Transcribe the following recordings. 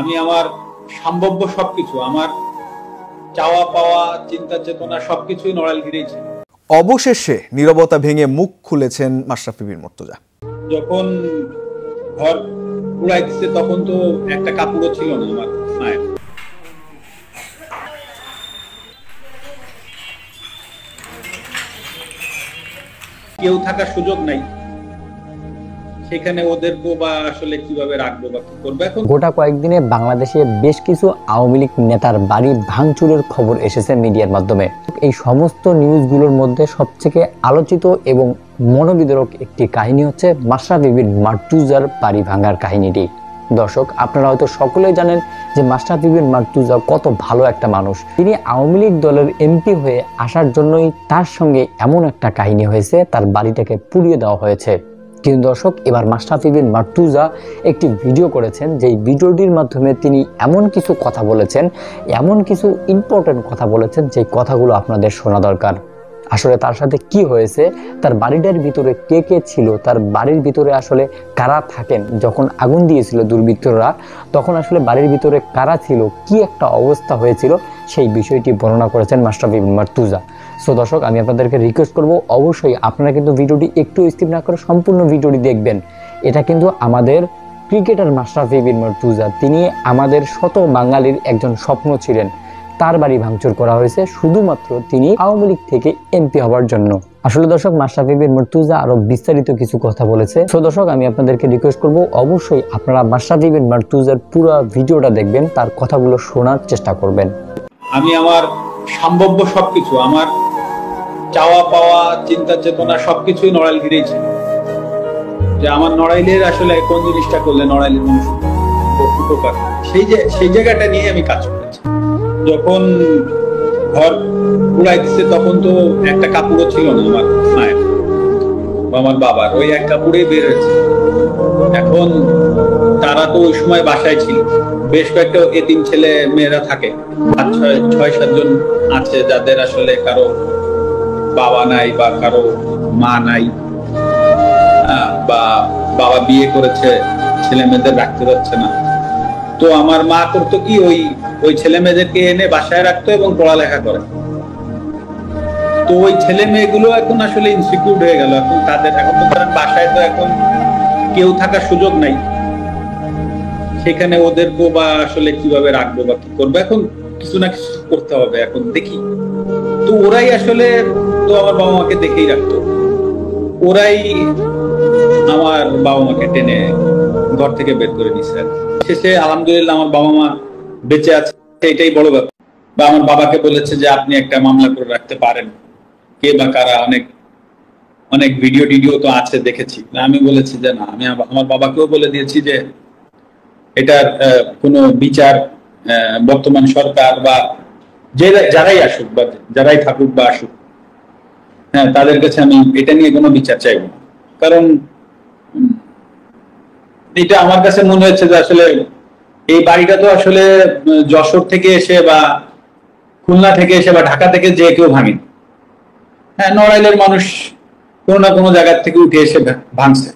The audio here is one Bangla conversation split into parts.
আমি আমার সম্ভাব্য সবকিছু, আমার চাওয়া পাওয়া, চিন্তা চেতনা সবকিছুই নড়াইলগিরেই ছিল। অবশেষে নীরবতা ভেঙে মুখ খুলেছেন মাশরাফি বিন মুর্তজা। যখন ঘর উড়াইতেছে তখন তো একটা কাপড়ও ছিল না আমার মায়ের। কেউ থাকার সুযোগ নাই সেখানে, ওদেরকে বা আসলে কিভাবে রাখবো বা কি করবো এখন। গোটা কয়েকদিনে বাংলাদেশে বেশ কিছু আওয়ামী লীগ নেতার বাড়ি ভাঙচুরের খবর এসেছে মিডিয়ার মাধ্যমে। এই সমস্ত নিউজগুলোর মধ্যে সবথেকে আলোচিত এবং মনোবিদারক একটি কাহিনী হচ্ছে মাশরাফি বিন মুর্তজার বাড়ি ভাঙার কাহিনীটি। দর্শক, আপনারা হয়তো সকলেই জানেন যে মাশরাফি বিন মুর্তজা কত ভালো একটা মানুষ। তিনি আওয়ামী লীগ দলের এমপি হয়ে আসার জন্যই তার সঙ্গে এমন একটা কাহিনী হয়েছে, তার বাড়িটাকে পুড়িয়ে দেওয়া হয়েছে। কিন্তু দর্শক, এবার মাশরাফি বিন মুর্তজা একটি ভিডিও করেছেন, যেই ভিডিওটির মাধ্যমে তিনি এমন কিছু কথা বলেছেন, এমন কিছু ইম্পর্টেন্ট কথা বলেছেন, যে কথাগুলো আপনাদের শোনা দরকার। আসলে তার সাথে কি হয়েছে, তার বাড়িটার ভিতরে কে কে ছিল, তার বাড়ির ভিতরে আসলে কারা থাকেন, যখন আগুন দিয়েছিল দুর্বৃত্তরা তখন আসলে বাড়ির ভিতরে কারা ছিল, কি একটা অবস্থা হয়েছিল, সেই বিষয়টি বর্ণনা করেছেন মাশরাফি বিন মুর্তজা। সো দর্শক, আমি আপনাদেরকে রিকোয়েস্ট করব, অবশ্যই আপনারা কিন্তু ভিডিওটি একটু স্কিপ না করে সম্পূর্ণ ভিডিওটি দেখবেন। এটা কিন্তু আমাদের ক্রিকেটার মাশরাফি বিন মুর্তজা, তিনি আমাদের শত বাঙালির একজন স্বপ্ন ছিলেন। তার বাড়ি ভাঙচুর করা হয়েছে শুধুমাত্র তিনি আওয়ামী লীগ থেকে এমপি হওয়ার জন্য। আসলে দর্শক, মাশরাফি বিন মুর্তজা আরো বিস্তারিত কিছু কথা বলেছে। সো দর্শক, আমি আপনাদেরকে রিকোয়েস্ট করব, অবশ্যই আপনারা মাশরাফি বিন মুর্তজার পুরো ভিডিওটা দেখবেন, তার কথাগুলো শোনার চেষ্টা করবেন। আমি আমার সম্ভাব্য সবকিছু, আমার চাওয়া পাওয়া, চিন্তা চেতনা সবকিছুই নড়াইলগিরেই ছিল। যে আমার নড়াইলের আসলে কোন জিনিসটা করলে নড়াইলের মানুষ উপকার, সেই জায়গাটা নিয়ে আমি কাজ করেছি। যখন ঘর উড়াইতেছে তখন তো একটা কাপড়ও ছিল না আমার মায়ের বা আমার বাবার, ওই এক কাপড়েই বের হয়েছে। এখন তারা তো ওই সময় বাসায় ছিল, বেশ কয়েকটা এতিম ছেলে মেয়েরা থাকে, 6-7 জন আছে যাদের আসলে কারো বাবা নাই বা কারো মা নাই, বা বাবা বিয়ে করেছে, ছেলে মেয়েদের রাখতে পারছে না। তো আমার মা করতো কি, ওই ছেলে মেয়েদেরকে এনে বাসায় রাখতো এবং পড়ালেখা করে। তো ওই ছেলে মেয়েগুলো এখন আসলে ইনসিকিউর হয়ে গেল। এখন তো তারা বাসায়, তো এখন কেউ থাকার সুযোগ নাই সেখানে, ওদেরকে বা আসলে কিভাবে রাখবো বা কি করবো এখন, কিছু না কিছু করতে হবে। এখন দেখি, তো ওরাই আসলে তো আমার বাবা মাকে দেখেই রাখতো, ওরাই আমার বাবা মাকে টেনে ঘর থেকে বের করে দিচ্ছে। শেষে আলহামদুলিল্লাহ আমার বাবা মা বেঁচে আছে, এটাই বড় ব্যাপার। বা আমার বাবাকে বলেছে যে আপনি একটা মামলা করে রাখতে পারেন, কে বা কারা, অনেক ভিডিও টিডিও তো আছে, দেখেছি। আমি বলেছি যে না, আমি আমার বাবাকেও বলে দিয়েছি যে এটার কোনো বিচার বর্তমান সরকার বা যারাই আসুক বা যারাই থাকুক বা আসুক, হ্যাঁ, তাদের কাছে আমি এটা নিয়ে কোনো বিচার চাইব না। কারণ এটা আমার কাছে মনে হচ্ছে যে আসলে এই বাড়িটা তো আসলে যশোর থেকে এসে বা খুলনা থেকে এসে বা ঢাকা থেকে যে কেউ ভাঙেনি। হ্যাঁ, নড়াইলের মানুষ কোনো না কোনো জায়গা থেকে উঠে এসে ভাঙছে।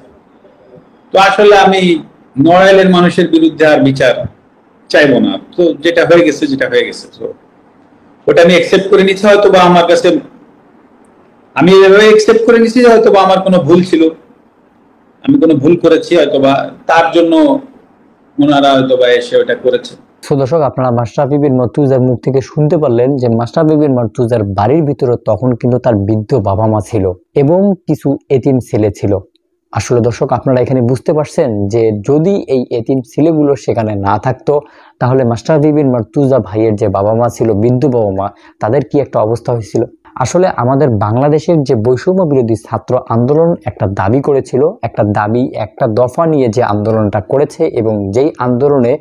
তো আসলে আমি নড়াইলের মানুষের বিরুদ্ধে আর বিচার চাইবো না। তো যেটা হয়ে গেছে তো ওটা আমি একসেপ্ট করে নিচ্ছি। হয়তো বা আমার কাছে আমি এভাবে একসেপ্ট করে নিচ্ছি যে হয়তো বা আমার কোনো ভুল ছিল, আমি কোনো ভুল করেছি, হয়তো বা তার জন্য ওনারা হয়তো বা এসে ওটা করেছে। সো দর্শক, আপনারা মাশরাফি বিন মুর্তজার মুখ থেকে শুনতে পারলেন যে মাশরাফি বিন মুর্তজার বাড়ির ভিতরে তখন কিন্তু তার বৃদ্ধ বাবা মা ছিল এবং কিছু এতিম ছেলে ছিল। আসলে দর্শক, আপনারা এখানে বুঝতে পারছেন যে যদি এই এতিম ছেলেগুলো সেখানে না থাকতো, তাহলে মাশরাফি বিন মুর্তজা ভাইয়ের যে বাবা মা ছিল, বৃদ্ধ বাবা মা, তাদের কি একটা অবস্থা হয়েছিল। আসলে আমাদের বাংলাদেশের যে বৈষম্য বিরোধী ছাত্র আন্দোলন একটা দাবি করেছিল, একটা দফা নিয়ে যে আন্দোলনটা করেছে এবং যেই আন্দোলনে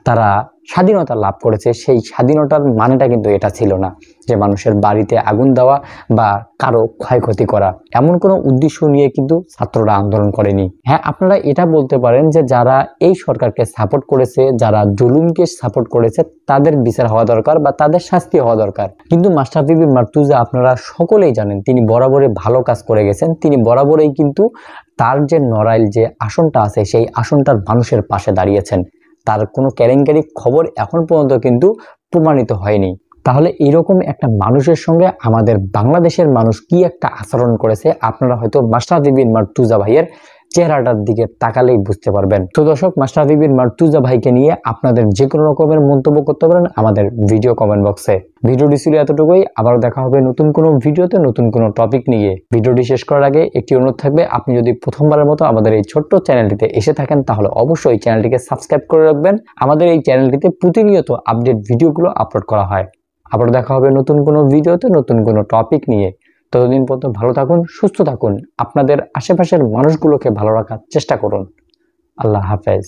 তারা স্বাধীনতা লাভ করেছে, সেই স্বাধীনতার মানেটা কিন্তু এটা ছিল না যে মানুষের বাড়িতে আগুন দেওয়া বা কারো ক্ষয়ক্ষতি করা। এমন কোনো উদ্দেশ্য নিয়ে কিন্তু ছাত্ররা আন্দোলন করেনি। হ্যাঁ, আপনারা এটা বলতে পারেন যে যারা এই সরকারকে সাপোর্ট করেছে, যারা জুলুমকে সাপোর্ট করেছে, তাদের বিচার হওয়া দরকার বা তাদের শাস্তি হওয়া দরকার। কিন্তু মাশরাফি বিন মুর্তজা, আপনারা সকলেই জানেন, তিনি বরাবরই ভালো কাজ করে গেছেন। তিনি বরাবরই কিন্তু তার যে নড়াইল যে আসনটা আছে, সেই আসনটার মানুষের পাশে দাঁড়িয়েছেন। তার কোনো কেলেঙ্কারি খবর এখন পর্যন্ত কিন্তু প্রমাণিত হয়নি। তাহলে এরকম একটা মানুষের সঙ্গে আমাদের বাংলাদেশের মানুষ কি একটা আচরণ করেছে, আপনারা হয়তো মাশরাফি বিন মার্তুজা ভাইয়ের চেহারাটার দিকে তাকালেই বুঝতে পারবেন। তো দর্শক, মাশরাফি বিন মার্তুজা ভাইকে নিয়ে আপনাদের যে কোনো রকমের মন্তব্য করতে পারেন আমাদের ভিডিও কমেন্ট বক্সে। ভিডিওটি ছিল এতটুকুই, আবার দেখা হবে নতুন কোনো ভিডিওতে নতুন কোনো টপিক নিয়ে। ভিডিওটি শেষ করার আগে একটি অনুরোধ থাকবে, আপনি যদি প্রথমবারের মতো আমাদের এই ছোট্ট চ্যানেলটিতে এসে থাকেন তাহলে অবশ্যই চ্যানেলটিকে সাবস্ক্রাইব করে রাখবেন। আমাদের এই চ্যানেলটিতে প্রতিনিয়ত আপডেট ভিডিওগুলো আপলোড করা হয়। আবার দেখা হবে নতুন কোনো ভিডিওতে নতুন কোনো টপিক নিয়ে। ততদিন পর্যন্ত ভালো থাকুন, সুস্থ থাকুন, আপনাদের আশেপাশের মানুষগুলোকে ভালো রাখার চেষ্টা করুন। আল্লাহ হাফেজ।